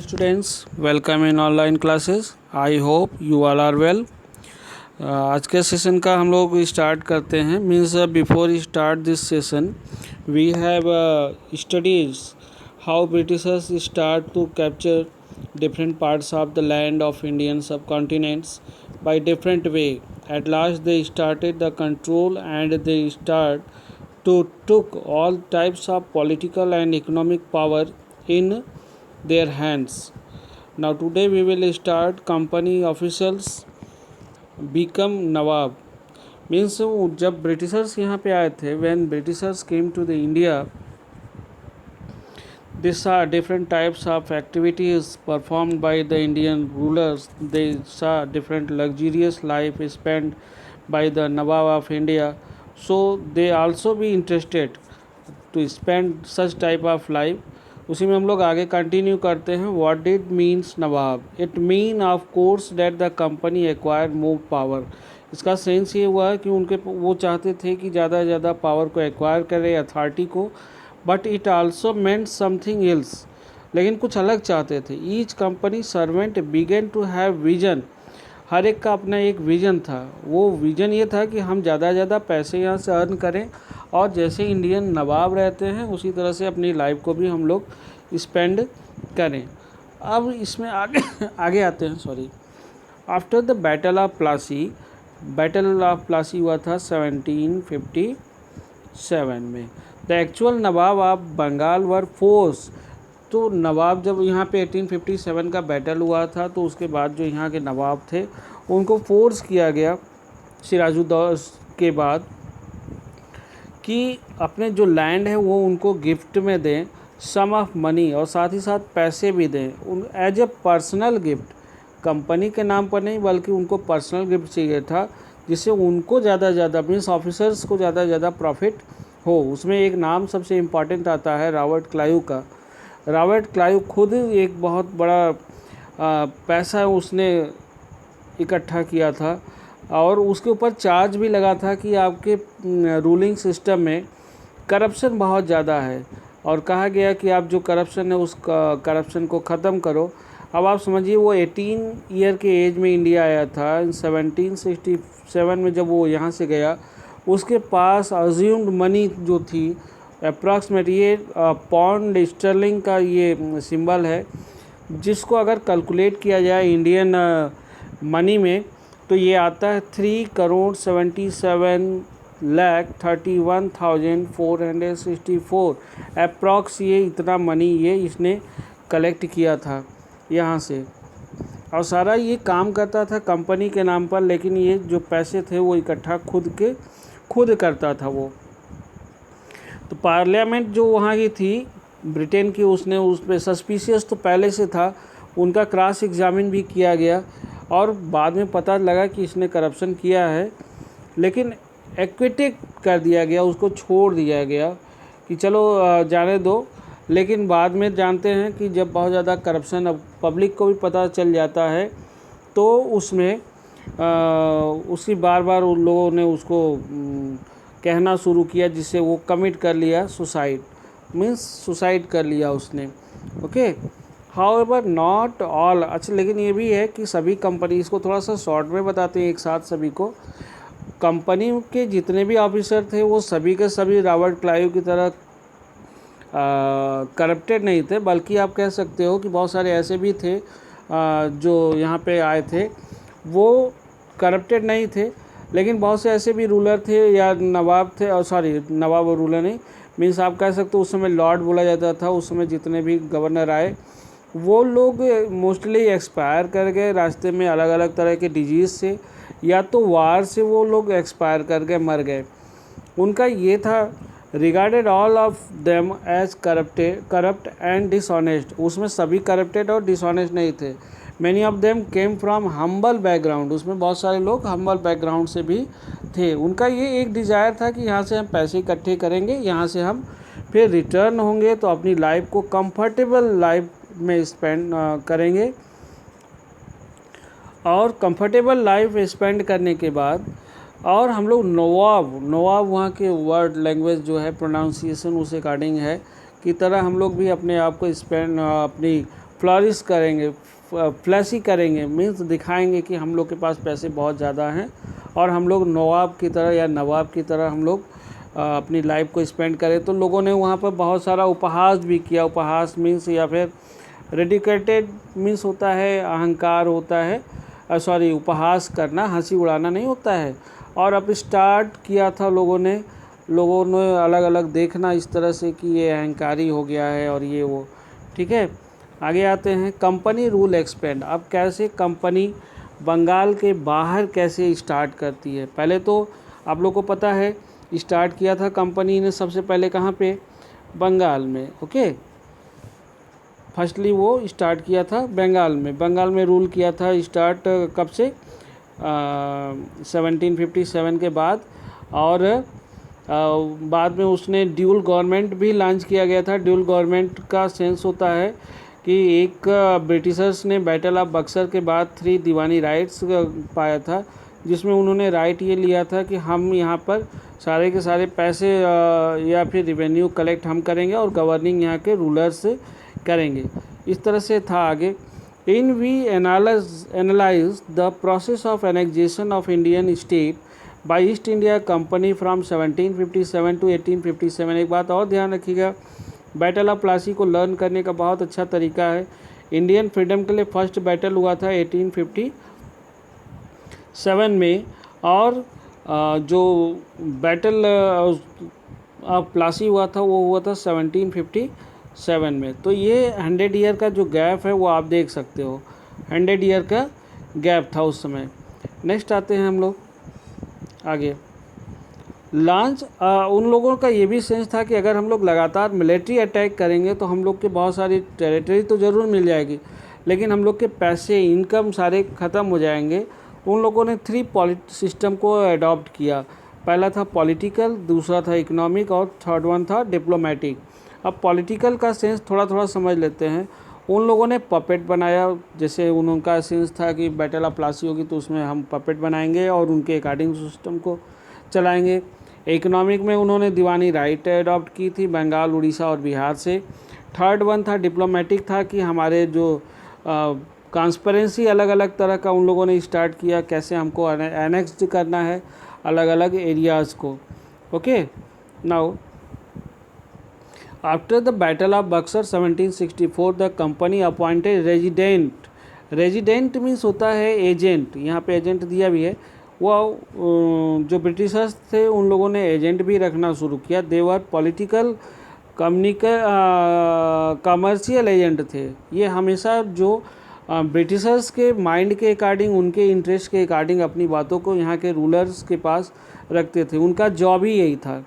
Students, welcome in online classes. I hope you all are well. आज के session का हम लोग स्टार्ट करते हैं. Means before start this session we have studies how Britishers start to capture different parts of the land of Indian subcontinents by different way. At last they started the control and they start to took all types of political and economic power in their hands. Now today we will start company officials become Nawab. Means जब Britishers यहाँ पे आए थे, when Britishers came to the India, these are different types of activities performed by the Indian rulers. They saw different luxurious life spent by the Nawab of India. So they also be interested to spend such type of life. उसी में हम लोग आगे continue करते हैं. What did means Nawab? It mean of course that the company acquired more power. इसका sense ये हुआ कि उनके वो चाहते थे कि ज़्यादा से ज़्यादा पावर को एक्वायर करें, अथॉरिटी को. But it also meant something else. लेकिन कुछ अलग चाहते थे. Each company servant began to have vision. हर एक का अपना एक विज़न था. वो विज़न ये था कि हम ज़्यादा से ज़्यादा पैसे यहाँ से अर्न करें और जैसे इंडियन नवाब रहते हैं उसी तरह से अपनी लाइफ को भी हम लोग स्पेंड करें. अब इसमें आगे आते हैं. Sorry. After the battle of Plassey हुआ था 1757 में. द एक्चुअल नवाब ऑफ बंगाल वर फोर्स. तो नवाब जब यहाँ पे 1857 का बैटल हुआ था तो उसके बाद जो यहाँ के नवाब थे उनको फोर्स किया गया सिराजुद्दौला के बाद कि अपने जो लैंड है वो उनको गिफ्ट में दें, सम ऑफ मनी, और साथ ही साथ पैसे भी दें as a personal gift. Company के नाम पर नहीं बल्कि उनको पर्सनल गिफ्ट चाहिए था जिससे उनको ज़्यादा से ज़्यादा मीन्स ऑफिसर्स को ज़्यादा से ज़्यादा प्रॉफिट हो. उसमें एक नाम सबसे इम्पॉर्टेंट आता है रॉबर्ट क्लाइव का. रॉबर्ट क्लाइव खुद एक बहुत बड़ा पैसा उसने इकट्ठा किया था और उसके ऊपर चार्ज भी लगा था कि आपके रूलिंग सिस्टम में करप्शन बहुत ज़्यादा है और कहा गया कि आप जो करप्शन है उस करप्शन को ख़त्म करो. अब आप समझिए वो 18 ईयर के एज में इंडिया आया था. 1767 में जब वो यहाँ से गया उसके पास अज्यूम्ड मनी जो थी अप्रॉक्सीमेट, ये पाउंड स्टर्लिंग का ये सिंबल है, जिसको अगर कैलकुलेट किया जाए इंडियन मनी में तो ये आता है 3,77,31,464 अप्रॉक्स. ये इतना मनी ये इसने कलेक्ट किया था यहाँ से और सारा ये काम करता था कंपनी के नाम पर. लेकिन ये जो पैसे थे वो इकट्ठा खुद करता था वो. तो पार्लियामेंट जो वहाँ की थी ब्रिटेन की, उसने उस पर सस्पिशियस तो पहले से था. उनका क्रॉस एग्जामिन भी किया गया और बाद में पता लगा कि इसने करप्शन किया है, लेकिन एक्विटेड कर दिया गया, उसको छोड़ दिया गया कि चलो जाने दो. लेकिन बाद में जानते हैं कि जब बहुत ज़्यादा करप्शन अब पब्लिक को भी पता चल जाता है तो उसमें उसकी बार उन लोगों ने उसको कहना शुरू किया जिससे वो कमिट कर लिया सुसाइड. मीन्स सुसाइड कर लिया उसने. ओके. However not all. अच्छा, लेकिन ये भी है कि सभी कंपनी, इसको थोड़ा सा शॉर्ट में बताते हैं एक साथ सभी को. कंपनी के जितने भी ऑफिसर थे वो सभी के सभी रॉबर्ट क्लाइव की तरह करप्टेड नहीं थे, बल्कि आप कह सकते हो कि बहुत सारे ऐसे भी थे जो यहाँ पे आए थे वो करप्टेड नहीं थे. लेकिन बहुत से ऐसे भी रूलर थे या नवाब थे, और सॉरी नवाब और रूलर नहीं, मीन्स आप कह सकते हो उस समय लॉर्ड बोला जाता था. उस समय जितने भी गवर्नर आए वो लोग मोस्टली एक्सपायर कर गए रास्ते में अलग अलग तरह के डिजीज़ से, या तो वार से वो लोग एक्सपायर कर गए, मर गए. उनका ये था regarded all of them as corrupt and dishonest. उसमें सभी करप्टेड और डिसऑनेस्ट नहीं थे. Many of them came from humble background. उसमें बहुत सारे लोग हम्बल बैकग्राउंड से भी थे. उनका ये एक डिज़ायर था कि यहाँ से हम पैसे इकट्ठे करेंगे, यहाँ से हम फिर रिटर्न होंगे तो अपनी लाइफ को कंफर्टेबल लाइफ में स्पेंड करेंगे. और कंफर्टेबल लाइफ स्पेंड करने के बाद और हम लोग नवाब वहाँ के वर्ड लैंग्वेज जो है प्रोनाउंसिएशन उस अकॉर्डिंग है की तरह हम लोग भी अपने आप को स्पेंड अपनी फ्लरिश करेंगे, फ्लैशी करेंगे, मीन्स दिखाएंगे कि हम लोग के पास पैसे बहुत ज़्यादा हैं और हम लोग नवाब की तरह या नवाब की तरह हम लोग अपनी लाइफ को स्पेंड करें। तो लोगों ने वहाँ पर बहुत सारा उपहास भी किया। उपहास मीन्स या फिर रेडिकेटेड मीन्स होता है अहंकार होता है, सॉरी उपहास करना, हंसी उड़ाना नहीं होता है। और अब स्टार्ट किया था लोगों ने अलग अलग देखना इस तरह से कि ये अहंकारी हो गया है और ये वो, ठीक है। आगे आते हैं, कंपनी रूल एक्सपेंड। अब कैसे कंपनी बंगाल के बाहर कैसे स्टार्ट करती है। पहले तो आप लोग को पता है स्टार्ट किया था कंपनी ने सबसे पहले कहाँ पे, बंगाल में, ओके। फर्स्टली वो स्टार्ट किया था बंगाल में रूल किया था। स्टार्ट कब से, 1757 के बाद। और बाद में उसने ड्यूल गवर्नमेंट भी लॉन्च किया गया था। ड्यूल गवर्नमेंट का सेंस होता है कि एक ब्रिटिशर्स ने बैटल ऑफ बक्सर के बाद 3 दीवानी राइट्स पाया था, जिसमें उन्होंने राइट ये लिया था कि हम यहाँ पर सारे के सारे पैसे या फिर रिवेन्यू कलेक्ट हम करेंगे और गवर्निंग यहाँ के रूलर्स करेंगे। इस तरह से था आगे। In we analyse the process of annexation of Indian state by East India Company from 1757 to 1857। एक बात और ध्यान रखिएगा, बैटल ऑफ प्लासी को लर्न करने का बहुत अच्छा तरीका है। इंडियन फ्रीडम के लिए फर्स्ट बैटल हुआ था 1857 में, और जो बैटल ऑफ प्लासी हुआ था वो हुआ था 1757 में। तो ये 100 ईयर का जो गैप है वो आप देख सकते हो, 100 ईयर का गैप था उस समय। नेक्स्ट आते हैं हम लोग आगे। लॉन्च उन लोगों का ये भी सेंस था कि अगर हम लोग लगातार मिलिट्री अटैक करेंगे तो हम लोग के बहुत सारी टेरिटरी तो ज़रूर मिल जाएगी, लेकिन हम लोग के पैसे, इनकम सारे ख़त्म हो जाएंगे। उन लोगों ने 3 सिस्टम को अडॉप्ट किया। पहला था पॉलिटिकल, दूसरा था इकोनॉमिक और थर्ड वन था डिप्लोमेटिक। अब पॉलिटिकल का सेंस थोड़ा थोड़ा समझ लेते हैं। उन लोगों ने पपेट बनाया, जैसे उनका सेंस था कि बैटल ऑफ प्लासी होगी तो उसमें हम पपेट बनाएंगे और उनके अकॉर्डिंग सिस्टम को चलाएंगे। इकोनॉमिक में उन्होंने दीवानी राइट अडॉप्ट की थी बंगाल, उड़ीसा और बिहार से। थर्ड वन था डिप्लोमेटिक, था कि हमारे जो ट्रांसपेरेंसी अलग अलग तरह का उन लोगों ने स्टार्ट किया, कैसे हमको एनेक्स्ड करना है अलग अलग एरियाज़ को, okay. Now after the battle of Buxar 1764 the company appointed resident means होता है एजेंट, यहाँ पे एजेंट दिया भी है। वो जो ब्रिटिशर्स थे उन लोगों ने एजेंट भी रखना शुरू किया। देवर पॉलिटिकल कमर्शियल एजेंट थे। ये हमेशा जो ब्रिटिशर्स के माइंड के अकॉर्डिंग, उनके इंटरेस्ट के अकॉर्डिंग अपनी बातों को यहाँ के रूलर्स के पास रखते थे। उनका जॉब ही यही था,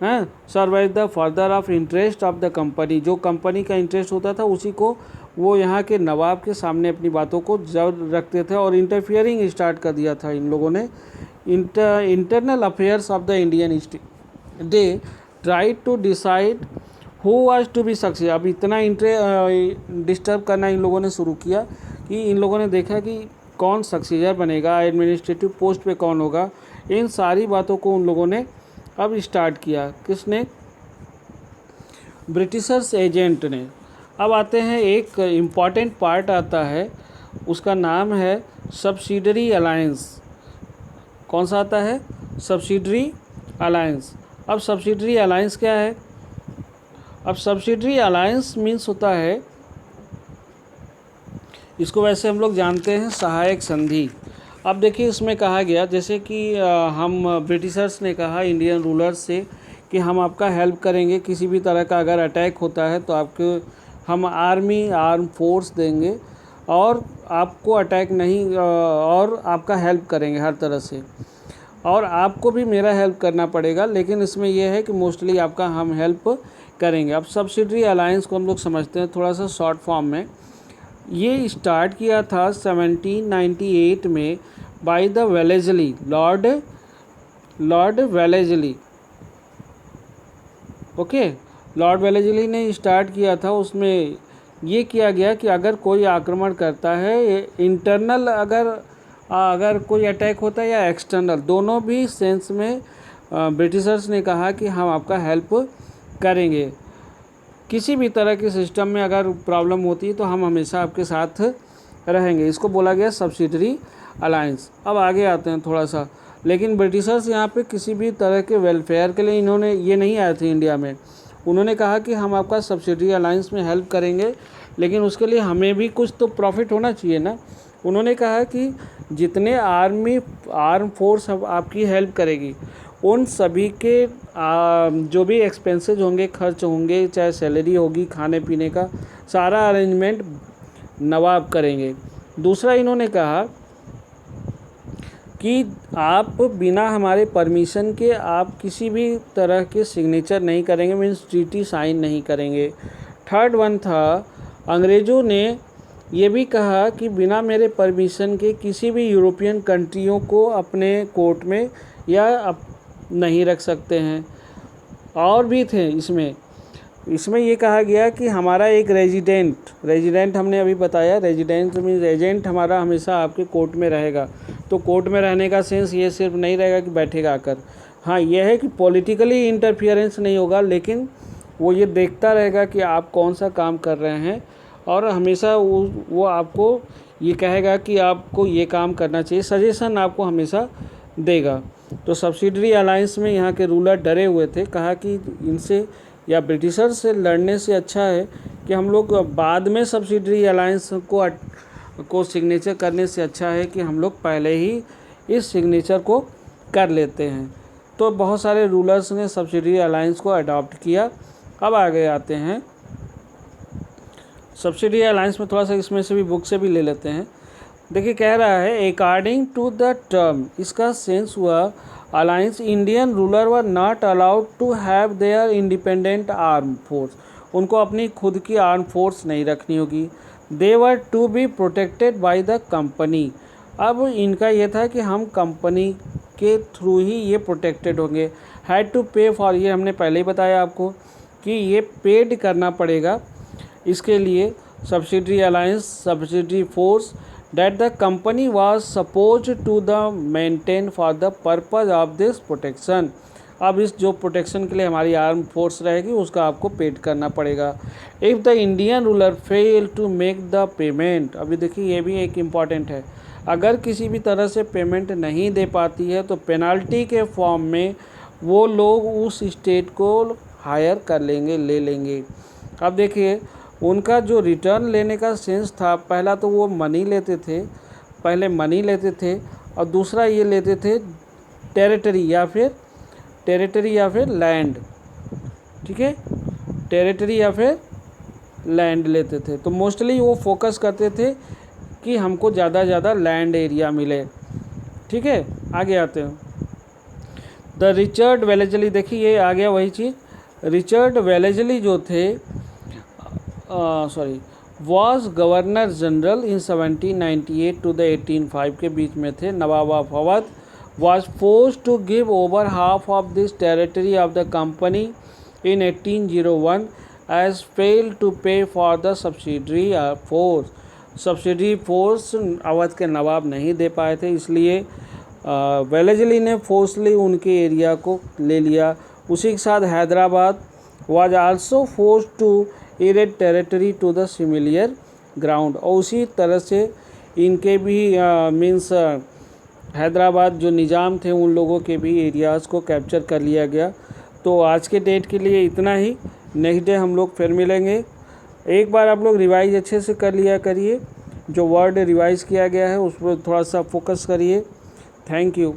हैं, survive the further of interest of the company. जो कंपनी का इंटरेस्ट होता था उसी को वो यहाँ के नवाब के सामने अपनी बातों को जब रखते थे। और इंटरफियरिंग स्टार्ट कर दिया था इन लोगों ने internal affairs of the Indian state. They try to decide who was to be success. अब इतना डिस्टर्ब करना इन लोगों ने शुरू किया कि इन लोगों ने देखा कि कौन सक्सेसर बनेगा, एडमिनिस्ट्रेटिव पोस्ट पे कौन होगा। इन सारी बातों को उन लोगों ने अब स्टार्ट किया। किसने, ब्रिटिशर्स एजेंट ने। अब आते हैं, एक इम्पॉर्टेंट पार्ट आता है, उसका नाम है सब्सिडरी अलायंस। कौन सा आता है, सब्सिडरी अलायंस। अब सब्सिडरी अलायंस क्या है। अब सब्सिडरी अलायंस मीन्स होता है, इसको वैसे हम लोग जानते हैं सहायक संधि। अब देखिए इसमें कहा गया, जैसे कि हम ब्रिटिशर्स ने कहा इंडियन रूलर्स से कि हम आपका हेल्प करेंगे, किसी भी तरह का अगर अटैक होता है तो आपको हम आर्म फोर्स देंगे और आपको अटैक नहीं, और आपका हेल्प करेंगे हर तरह से, और आपको भी मेरा हेल्प करना पड़ेगा, लेकिन इसमें यह है कि मोस्टली आपका हम हेल्प करेंगे। अब सब्सिडरी अलायंस को हम लोग समझते हैं थोड़ा सा शॉर्ट फॉर्म में। ये स्टार्ट किया था 1798 में by the Wellesley, Lord Wellesley, okay. Lord Wellesley ने स्टार्ट किया था। उसमें ये किया गया कि अगर कोई आक्रमण करता है, इंटरनल अगर कोई अटैक होता है या एक्सटर्नल, दोनों भी सेंस में ब्रिटिशर्स ने कहा कि हम आपका हेल्प करेंगे। किसी भी तरह के सिस्टम में अगर प्रॉब्लम होती है तो हम हमेशा आपके साथ रहेंगे। इसको बोला गया सब्सिडरी अलायंस। अब आगे आते हैं थोड़ा सा, लेकिन ब्रिटिशर्स यहाँ पे किसी भी तरह के वेलफेयर के लिए इन्होंने ये नहीं आए थे इंडिया में। उन्होंने कहा कि हम आपका सब्सिडरी अलायंस में हेल्प करेंगे, लेकिन उसके लिए हमें भी कुछ तो प्रॉफिट होना चाहिए ना। उन्होंने कहा कि जितने आर्म फोर्स आपकी हेल्प करेगी, उन सभी के जो भी एक्सपेंसेस होंगे, खर्च होंगे, चाहे सैलरी होगी, खाने पीने का सारा अरेंजमेंट नवाब करेंगे। दूसरा इन्होंने कहा कि आप बिना हमारे परमिशन के आप किसी भी तरह के सिग्नेचर नहीं करेंगे, मीन्स ट्रीटी साइन नहीं करेंगे। थर्ड वन था, अंग्रेज़ों ने ये भी कहा कि बिना मेरे परमिशन के किसी भी यूरोपियन कंट्रियों को अपने कोर्ट में या नहीं रख सकते हैं। और भी थे इसमें ये कहा गया कि हमारा एक रेजिडेंट हमने अभी बताया, रेजिडेंट मीन्स एजेंट हमारा हमेशा आपके कोर्ट में रहेगा। तो कोर्ट में रहने का सेंस ये सिर्फ नहीं रहेगा कि बैठेगा आकर, हाँ यह है कि पॉलिटिकली इंटरफियरेंस नहीं होगा, लेकिन वो ये देखता रहेगा कि आप कौन सा काम कर रहे हैं, और हमेशा वो आपको ये कहेगा कि आपको ये काम करना चाहिए, सजेशन आपको हमेशा देगा। तो सब्सिडरी अलायंस में यहाँ के रूलर डरे हुए थे, कहा कि इनसे या ब्रिटिशर से लड़ने से अच्छा है कि हम लोग बाद में सब्सिडरी अलायंस को सिग्नेचर करने से अच्छा है कि हम लोग पहले ही इस सिग्नेचर को कर लेते हैं। तो बहुत सारे रूलर्स ने सब्सिडरी अलायंस को अडॉप्ट किया। अब आगे आते हैं सब्सिडरी अलायंस में, थोड़ा सा इसमें से भी बुक से भी ले लेते हैं। देखिए कह रहा है अकॉर्डिंग टू द टर्म, इसका सेंस हुआ alliance Indian ruler were not allowed to have their independent arm force, उनको अपनी खुद की आर्म फोर्स नहीं रखनी होगी। They were to be protected by the company, अब इनका ये था कि हम कंपनी के थ्रू ही ये प्रोटेक्टेड होंगे। हैड टू पे फॉर, ये हमने पहले ही बताया आपको कि ये पेड करना पड़ेगा इसके लिए subsidiary alliance, subsidiary force that the company was supposed to the maintain for the purpose of this protection। अब इस जो प्रोटेक्शन के लिए हमारी आर्म फोर्स रहेगी उसका आपको पेड करना पड़ेगा। If the Indian ruler fail to make the payment, अभी देखिए ये भी एक इम्पॉर्टेंट है, अगर किसी भी तरह से पेमेंट नहीं दे पाती है तो पेनल्टी के फॉर्म में वो लोग उस स्टेट को हायर कर लेंगे, ले लेंगे। अब देखिए उनका जो रिटर्न लेने का सेंस था, पहला तो वो मनी लेते थे, पहले मनी लेते थे, और दूसरा ये लेते थे टेरिटरी या फिर लैंड, ठीक है, टेरिटरी या फिर लैंड लेते थे। तो मोस्टली वो फोकस करते थे कि हमको ज़्यादा लैंड एरिया मिले, ठीक है। आगे आते हैं द रिचर्ड वेलेजली, देखिए ये आ गया वही चीज़, रिचर्ड वेलेजली जो थे was governor general in 1798 to the 1805 के बीच में थे। Nawab of Awadh was force to give over half of this territory of the company in 1801 as fail to pay for the subsidiary force. Subsidiary force Awadh के नवाब नहीं दे पाए थे, इसलिए वेलेजली ने फोर्सली उनके एरिया को ले लिया। उसी के साथ Hyderabad was also force to cede territory to the similar ground, और उसी तरह से इनके भी मीन्स हैदराबाद जो निज़ाम थे उन लोगों के भी एरियाज़ को कैप्चर कर लिया गया। तो आज के डेट के लिए इतना ही, नेक्स्ट डे हम लोग फिर मिलेंगे। एक बार आप लोग रिवाइज अच्छे से कर लिया करिए, जो वर्ड रिवाइज किया गया है उस पर थोड़ा सा फोकस करिए। Thank you.